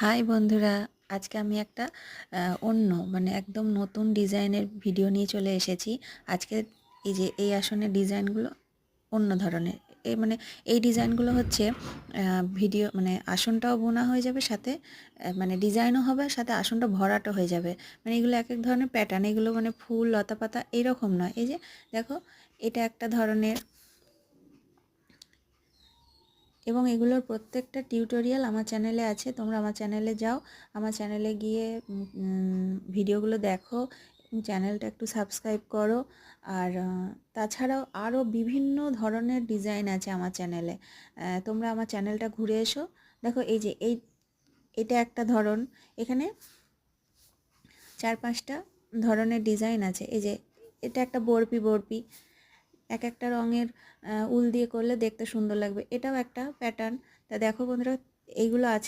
High বন্ধুরা, আজকে আমি একটা অন্য মানে একদম নতুন ডিজাইনের ভিডিও নিয়ে চলে এসেছি। আজকে এই আসনের ডিজাইনগুলো অন্য ধরনের। মানে এই ডিজাইনগুলো হচ্ছে ভিডিও মানে আসনটাও বোনা হয়ে যাবে, সাথে মানে ডিজাইনও হবে, সাথে আসনটা ভরাটও হয়ে যাবে। মানে এগুলো এক এক ধরনের প্যাটার্ন, এগুলো মানে ফুল লতা পাতা এরকম নয়। এই যে দেখো, এটা একটা ধরনের, এবং এগুলোর প্রত্যেকটা টিউটোরিয়াল আমার চ্যানেলে আছে। তোমরা আমার চ্যানেলে যাও, আমার চ্যানেলে গিয়ে ভিডিওগুলো দেখো, চ্যানেলটা একটু সাবস্ক্রাইব করো। আর তাছাড়াও আরও বিভিন্ন ধরনের ডিজাইন আছে আমার চ্যানেলে। তোমরা আমার চ্যানেলটা ঘুরে এসো। দেখো এই যে এটা একটা ধরন, এখানে 4-5টা ধরনের ডিজাইন আছে। এই যে এটা একটা বরপি, এক একটা রঙের উল দিয়ে করলে দেখতে সুন্দর লাগবে। এটাও একটা প্যাটার্ন। তা দেখো বন্ধুরা, এইগুলো আছে।